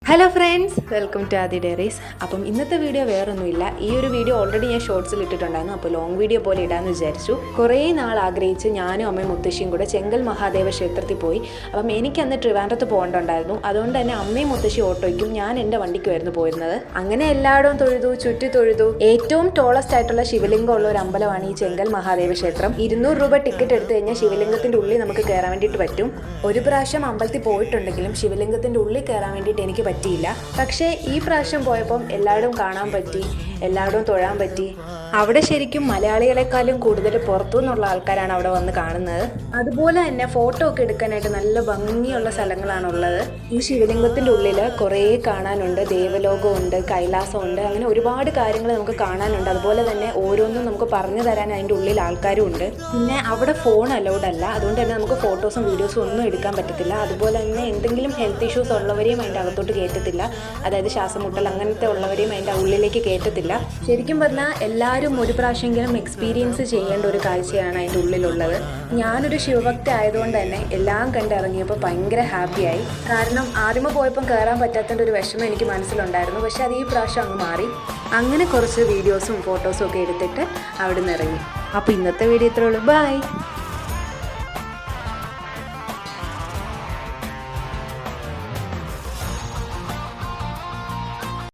Hello friends, welcome to Aadi diaries. അപ്പം ഇന്നത്തെ video വേറൊന്നുമില്ല. ഈ ഒരു വീഡിയോ ഓൾറെഡി ഞാൻ ഷോർട്സിൽ ഇട്ടിട്ടുണ്ടായിരുന്നു. അപ്പോൾ ലോങ് വീഡിയോ പോലെ ഇടാമെന്ന് വിചാരിച്ചു. കുറേ നാൾ ആഗ്രഹിച്ച് ഞാനും അമ്മയും മുത്തശ്ശിയും കൂടെ ചെങ്കൽ മഹാദേവ ക്ഷേത്രത്തിൽ പോയി. അപ്പം എനിക്ക് അന്ന് ട്രിവാൻഡ്രത്ത് പോകേണ്ടുണ്ടായിരുന്നു. അതുകൊണ്ട് തന്നെ അമ്മയും മുത്തശ്ശി ഓട്ടോയ്ക്കും ഞാൻ എൻ്റെ വണ്ടിക്കുമായിരുന്നു പോയിരുന്നത്. അങ്ങനെ എല്ലായിടവും തൊഴുതു, ചുറ്റി തൊഴുതു. ഏറ്റവും ടോളസ്റ്റ് ആയിട്ടുള്ള ശിവലിംഗം ഉള്ള ഒരു അമ്പലമാണ് ഈ ചെങ്കൽ മഹാദേവ ക്ഷേത്രം. 200 രൂപ ടിക്കറ്റ് എടുത്തു കഴിഞ്ഞാൽ ശിവലിംഗത്തിൻ്റെ ഉള്ളിൽ നമുക്ക് കയറാൻ വേണ്ടിയിട്ട് പറ്റും. ഒരു പ്രാവശ്യം അമ്പലത്തിൽ പോയിട്ടുണ്ടെങ്കിലും ശിവലിംഗത്തിൻ്റെ ഉള്ളിൽ കയറാൻ വേണ്ടിയിട്ട് എനിക്ക് പറ്റിയില്ല. പക്ഷേ ഈ പ്രാവശ്യം പോയപ്പം എല്ലായിടവും കാണാൻ പറ്റി, എല്ലായിടവും തൊഴാൻ പറ്റി. അവിടെ ശരിക്കും മലയാളികളെക്കാളും കൂടുതൽ പുറത്തു നിന്നുള്ള ആൾക്കാരാണ് അവിടെ വന്ന് കാണുന്നത്. അതുപോലെ തന്നെ ഫോട്ടോ ഒക്കെ എടുക്കാനായിട്ട് നല്ല ഭംഗിയുള്ള സ്ഥലങ്ങളാണുള്ളത്. ഈ ശിവലിംഗത്തിൻ്റെ ഉള്ളിൽ കുറേ കാണാനുണ്ട്. ദേവലോകമുണ്ട്, കൈലാസമുണ്ട്, അങ്ങനെ ഒരുപാട് കാര്യങ്ങൾ നമുക്ക് കാണാനുണ്ട്. അതുപോലെ തന്നെ ഓരോന്നും നമുക്ക് പറഞ്ഞു തരാൻ അതിൻ്റെ ഉള്ളിൽ ആൾക്കാരും ഉണ്ട്. പിന്നെ അവിടെ ഫോൺ അലൗഡ് അല്ല, അതുകൊണ്ട് തന്നെ നമുക്ക് ഫോട്ടോസും വീഡിയോസും ഒന്നും എടുക്കാൻ പറ്റത്തില്ല. അതുപോലെ തന്നെ എന്തെങ്കിലും ഹെൽത്ത് ഇഷ്യൂസ് ഉള്ളവരെയും അതിൻ്റെ അകത്തോട്ട് കയറ്റത്തില്ല. അതായത് ശ്വാസം മുട്ടൽ അങ്ങനത്തെ ഉള്ളവരെയും അതിൻ്റെ ഉള്ളിലേക്ക് കയറ്റത്തില്ല. ശരിക്കും പറഞ്ഞാൽ എല്ലാവരും ഒരു പ്രാവശ്യമെങ്കിലും എക്സ്പീരിയൻസ് ചെയ്യേണ്ട ഒരു കാഴ്ചയാണ് അതിൻ്റെ ഉള്ളിലുള്ളത്. ഞാനൊരു ശിവഭക്തി ആയതുകൊണ്ട് തന്നെ എല്ലാം കണ്ടിറങ്ങിയപ്പോൾ ഭയങ്കര ഹാപ്പിയായി. കാരണം ആദ്യമേ പോയപ്പം കയറാൻ പറ്റാത്തതിൻ്റെ ഒരു വിഷമം എനിക്ക് മനസ്സിലുണ്ടായിരുന്നു. പക്ഷെ അത് ഈ പ്രാവശ്യം അങ്ങ് മാറി. അങ്ങനെ കുറച്ച് വീഡിയോസും ഫോട്ടോസും ഒക്കെ എടുത്തിട്ട് അവിടെ നിന്ന് ഇറങ്ങി. അപ്പോൾ ഇന്നത്തെ വീഡിയോ ഇത്രയേ ഉള്ളൂ. ബൈ.